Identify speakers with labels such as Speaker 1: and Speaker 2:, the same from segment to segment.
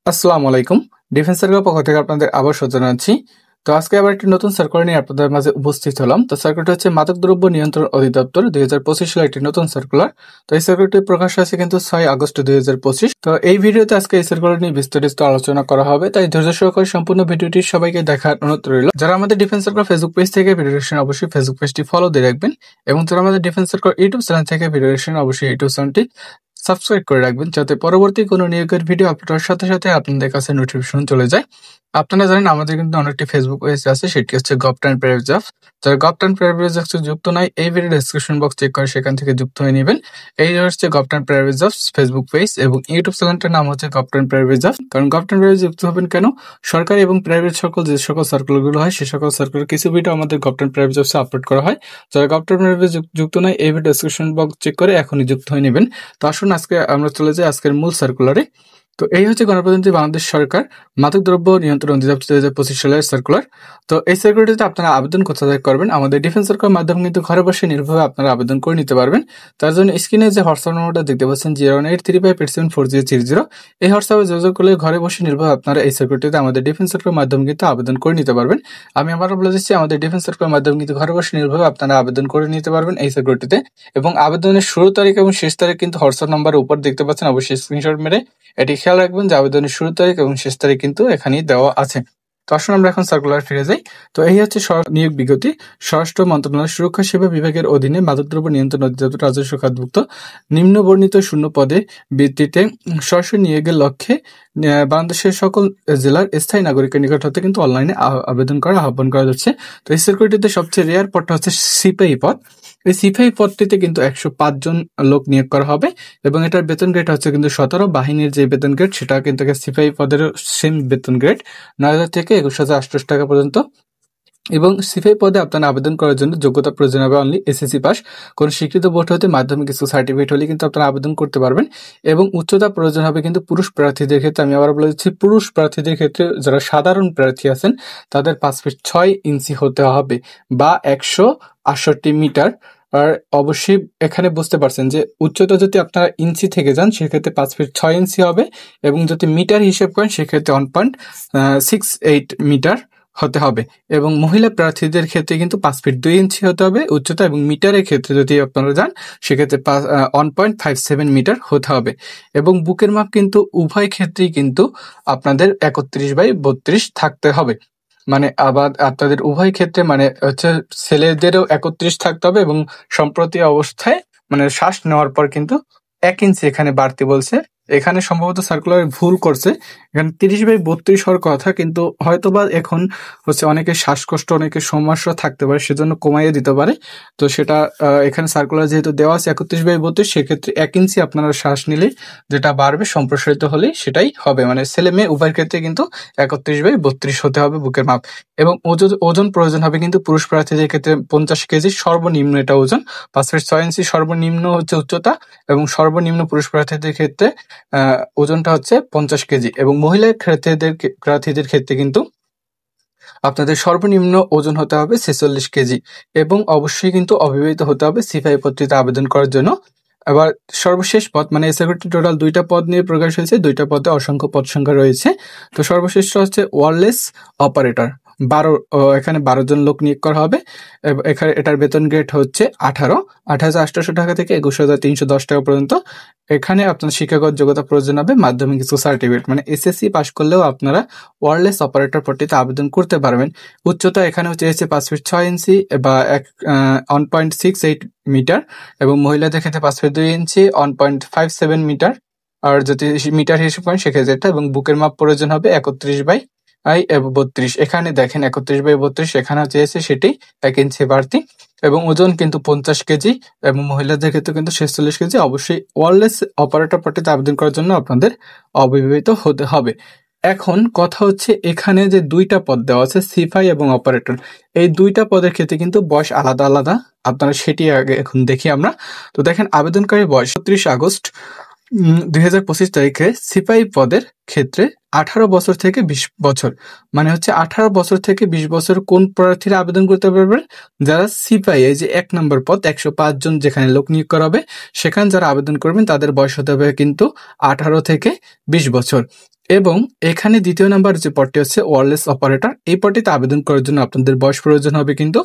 Speaker 1: আসসালামু আলাইকুম। ডিফেন্স সার্কেলের পক্ষ থেকে আপনাদের আবার জানাচ্ছি। তো আজকে আবার একটি নতুন সার্কুলার নিয়ে আপনাদের মাঝে উপস্থিত হলাম। তো সার্কুলারটি হচ্ছে মাদকদ্রব্য নিয়ন্ত্রণ অধিদপ্তর 2025 সালে একটি নতুন সার্কুলার। তো এই সার্কুলারটি প্রকাশ হয়েছে কিন্তু 6 আগস্ট 2025। তো এই ভিডিওতে আজকে এই সার্কুলার নিয়ে বিস্তারিত আলোচনা করা হবে, তাই ধৈর্য সহকারে সম্পূর্ণ ভিডিওটি সবাইকে দেখার অনুরোধ রইল। যারা আমাদের ডিফেন্স সার্কুলার ফেসবুক পেজ থেকে ভিডিও দেখছেন অবশ্যই ফেসবুক পেজটি ফলো দিয়ে রাখবেন, এবং যারা আমাদের ডিফেন্স সার্কুলার ইউটিউব চ্যানেল থেকে ভিডিও দেখছেন অবশ্যই ইউটিউব চ্যানেলটি সাবস্ক্রাইব করে রাখবেন, যাতে পরবর্তী কোনো নিয়োগের ভিডিও আপলোড হওয়ার সাথে সাথে আপনাদের কাছে নোটিফিকেশন চলে যায়। আপনারা জানেন আমাদের কিন্তু অনেকটি ফেসবুক পেজ আছে, সেটি হচ্ছে গভর্ন প্রাইভেট জব। যারা গভর্ন প্রাইভেট জব যুক্ত নাই, এই ভিডিও ডেসক্রিপশন বক্স চেক করে সেখান থেকে যুক্ত হয়ে নেবেন। এই হচ্ছে govern private job Facebook page, এবং ইউটিউব চ্যানেলটার নাম হচ্ছে গভর্ন প্রাইভেট জব। কারণ গভর্ন প্রাইভেট যুক্ত হবেন কেন, সরকারি এবং প্রাইভেট সকল যে সকল সার্কুলারগুলো হয় সে সকল সার্কুলার কিছু ভিডিও আমাদের গভর্ন প্রাইভেট জবসে আপলোড করা হয়। যারা গভর্ন প্রাইভেট যুক্ত নয়, এই ভিডিও ডেসক্রিপশন বক্স চেক করে এখনই যুক্ত হয়ে নেবেন। তো আসুন আজকে আমরা চলে যাই আজকের মূল সার্কুলারে। তো এই হচ্ছে গণপ্রজাতন্ত্রী বাংলাদেশ সরকার মাদকদ্রব্য নিয়ন্ত্রণ অধিদপ্তর 2025 সালের সার্কুলার। তো এই সার্কুলারটিতে আপনারা আবেদন কোথায় করবেন, আমাদের ডিফেন্স সার্কুলার মাধ্যমে কিন্তু ঘরে বসে নির্ভয়ে আপনারা আবেদন করে নিতে পারবেন। তার জন্য স্ক্রিনে যে হোয়াটসঅ্যাপ নম্বরটা দেখতে পাচ্ছেন 01835874030, এই হোয়াটসঅ্যাপে যোগাযোগ করলে ঘরে বসে নির্ভয়ে আপনারা এই সার্কুলারটিতে আমাদের ডিফেন্স সার্কুলার মাধ্যমে কিন্তু আবেদন করে নিতে পারবেন। আমি আবারও বলে দিচ্ছি, আমাদের ডিফেন্স সার্কুলার মাধ্যমে কিন্তু ঘরে বসে নির্ভয়ে আপনারা আবেদন করে নিতে পারবেন এই সার্কুলারটিতে। এবং আবেদনের শুরু তারিখ এবং শেষ তারিখ কিন্তু হোয়াটসঅ্যাপ নাম্বারের উপর দেখতে পাচ্ছেন, অবশ্যই স্ক্রিনশট মেরে এটি খেয়াল রাখবেন যে আবেদনের শুরু তারিখ এবং শেষ তারিখ কিন্তু এখানেই দেওয়া আছে। তো আসুন আমরা এখন সার্কুলার ফিরে যাই। তো এই হচ্ছে নিয়োগ বিজ্ঞপ্তি। স্বরাষ্ট্র মন্ত্রণালয় সুরক্ষা সেবা বিভাগের অধীনে মাদকদ্রব্য নিয়ন্ত্রণ অধিদপ্তর রাজস্ব খাতভুক্ত নিম্ন বর্ণিত শূন্য পদে ভিত্তিতে সরাসরি নিয়োগের লক্ষ্যে বাংলাদেশের সকল জেলার স্থায়ী নাগরিকের নিকট হতে কিন্তু অনলাইনে আবেদন করা আহ্বান করা যাচ্ছে। তো এই সার্কুলারটিতে সবচেয়ে রেয়ার পদটা হচ্ছে সিপাহী পদ। এই সিপাহী পদটিতে কিন্তু 105 জন লোক নিয়োগ করা হবে, এবং এটার বেতন গ্রেড হচ্ছে কিন্তু 17। বাহিনীর যে বেতন গ্রেড সেটা কিন্তু সিপাহী পদের সেম বেতন গ্রেড, 9,000 থেকে 21,800 টাকা পর্যন্ত। এবং সিপাহী পদে আপনারা আবেদন করার জন্য যোগ্যতা প্রয়োজন হবে অনলি এসএসসি পাস। কোন স্বীকৃত বোর্ড হতে মাধ্যমিক স্কুল সার্টিফিকেট হলে কিন্তু আপনারা আবেদন করতে পারবেন। এবং উচ্চতা প্রয়োজন হবে কিন্তু পুরুষ প্রার্থীদের ক্ষেত্রে, আমি আবার বলে দিচ্ছি, পুরুষ প্রার্থীদের ক্ষেত্রে যারা সাধারণ প্রার্থী আছেন তাদের 5 ফিট 6 ইঞ্চি হতে হবে, বা 168 মিটার। আর অবশ্যই এখানে বুঝতে পারছেন যে উচ্চতা যদি আপনারা ইঞ্চি থেকে যান সেক্ষেত্রে 5 ফিট 6 ইঞ্চি হবে, এবং যদি মিটার হিসেব করেন সেক্ষেত্রে 1.68 মিটার হতে হবে। এবং মহিলা প্রার্থীদের ক্ষেত্রে কিন্তু 5 ফিট 2 ইঞ্চি হতে হবে উচ্চতা, এবং মিটারের ক্ষেত্রে যদি আপনারা যান সেক্ষেত্রে 1.57 মিটার হতে হবে। এবং বুকের মাপ কিন্তু উভয় ক্ষেত্রেই কিন্তু আপনাদের 31/32 থাকতে হবে। মানে আবার আপনাদের উভয় ক্ষেত্রে মানে হচ্ছে ছেলেদেরও 31 থাকতে হবে, এবং সম্প্রতি অবস্থায় মানে শ্বাস নেওয়ার পর কিন্তু 1 ইঞ্চি এখানে বাড়তি বলছে। এখানে সম্ভবত সার্কুলার ভুল করছে, এখানে 30/32 হওয়ার কথা, কিন্তু হয়তোবা এখন হচ্ছে অনেকের শ্বাসকষ্ট অনেকের সমস্যা থাকতে পারে সেজন্য কমাইয়ে দিতে পারে। তো সেটা এখানে সার্কুলার যেহেতু দেওয়া আছে 31/32, সেক্ষেত্রে 1 ইঞ্চি আপনারা শ্বাস নিলে যেটা বাড়বে সম্প্রসারিত হলেই সেটাই হবে। মানে ছেলে মেয়ে উভয়ের ক্ষেত্রে কিন্তু 31/32 হতে হবে বুকের মাপ। এবং ওজন প্রয়োজন হবে কিন্তু পুরুষ প্রার্থীদের ক্ষেত্রে 50 কেজি সর্বনিম্ন এটা ওজন, 5 ফিট 6 ইঞ্চি সর্বনিম্ন হচ্ছে উচ্চতা, এবং সর্বনিম্ন পুরুষ প্রার্থীদের ক্ষেত্রে ওজনটা হচ্ছে 50 কেজি। এবং মহিলা প্রার্থীদের ক্ষেত্রে কিন্তু আপনাদের সর্বনিম্ন ওজন হতে হবে 46 কেজি, এবং অবশ্যই কিন্তু অবিবাহিত হতে হবে সিপাহী পদটিতে আবেদন করার জন্য। আবার সর্বশেষ পদ, মানে এসএসসি টোটাল 2টা পদ নিয়ে প্রকাশ হয়েছে, 2টা পদে অসংখ্য পদ সংখ্যা রয়েছে। তো সর্বশেষ হচ্ছে ওয়্যারলেস অপারেটর, এখানে 12 জন লোক নিয়োগ করা হবে। এখানে এটার বেতন গ্রেড হচ্ছে 18,800 টাকা থেকে 21,310 টাকা পর্যন্ত। এখানে আপনার শিক্ষাগত যোগ্যতা প্রয়োজন হবে মাধ্যমিক স্কুল সার্টিফিকেট, মানে এসএসসি পাস করলেও আপনারা ওয়্যারলেস অপারেটর পদটিতে আবেদন করতে পারবেন। উচ্চতা এখানে চেয়েছে 5 ফিট 6 ইঞ্চি বা 1.68 মিটার, এবং মহিলাদের ক্ষেত্রে 5 ফিট 2 ইঞ্চি 1.57 মিটার। আর যদি মিটার হিসেব করেন সেক্ষেত্রে এটা, এবং বুকের মাপ প্রয়োজন হবে 31/32। এখানে দেখেন 31/32 এখানে চেয়েছে সেটি 1 ইঞ্চি বাড়তি, এবং ওজন কিন্তু 50 কেজি, এবং মহিলাদের ক্ষেত্রে কিন্তু 46 কেজি। অবশ্যই ওয়্যারলেস অপারেটর পদটিতে আবেদন করার জন্য আপনাদের অবিবাহিত হতে হবে। এখন কথা হচ্ছে এখানে যে 2টা পদ দেওয়া আছে সিপাহী এবং অপারেটর, এই 2টা পদের ক্ষেত্রে কিন্তু বয়স আলাদা আলাদা, আপনারা সেটি আগে এখন দেখি আমরা। তো দেখেন আবেদনকারী বয়স 30 আগস্ট 2025 তারিখে সিপাহী পদের ক্ষেত্রে 18 বছর থেকে 20 বছর। মানে হচ্ছে 18 বছর থেকে 20 বছর কোন প্রার্থীরা আবেদন করতে পারবেন? যারা সিপাহি, এই যে 1 নম্বর পদ 105 জন যেখানে লোক নিয়োগ করা হবে, সেখানে যারা আবেদন করবেন তাদের বয়স হতে হবে কিন্তু 18 থেকে 20 বছর। এবং এখানে 2য় নাম্বার যে পদটি হচ্ছে ওয়্যারলেস অপারেটর, এই পদটিতে আবেদন করার জন্য আপনাদের বয়স প্রয়োজন হবে কিন্তু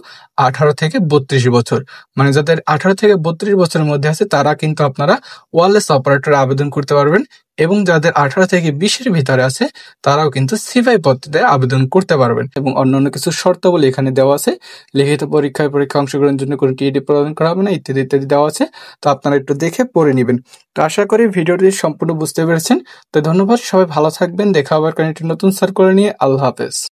Speaker 1: 18 থেকে 32 বছর। মানে যাদের 18 থেকে 32 বছরের মধ্যে আছে তারা কিন্তু আপনারা ওয়্যারলেস অপারেটরে আবেদন করতে পারবেন, এবং যাদের 18 থেকে 20-এর ভিতরে আছে তারাও কিন্তু সিপাহি পদটিতে আবেদন করতে পারবেন। এবং অন্যান্য কিছু শর্তাবলী এখানে দেওয়া আছে। লিখিত পরীক্ষায় অংশগ্রহণের জন্য কোনো টিএডি প্রদান করা হবে না, ইত্যাদি ইত্যাদি দেওয়া আছে। তো আপনারা একটু দেখে পড়ে নেবেন। তো আশা করি ভিডিওটি সম্পূর্ণ বুঝতে পেরেছেন। তো ধন্যবাদ, সবাই ভালো থাকবেন। দেখা হবে একটি নতুন সার্কুলার নিয়ে। আল্লাহ হাফেজ।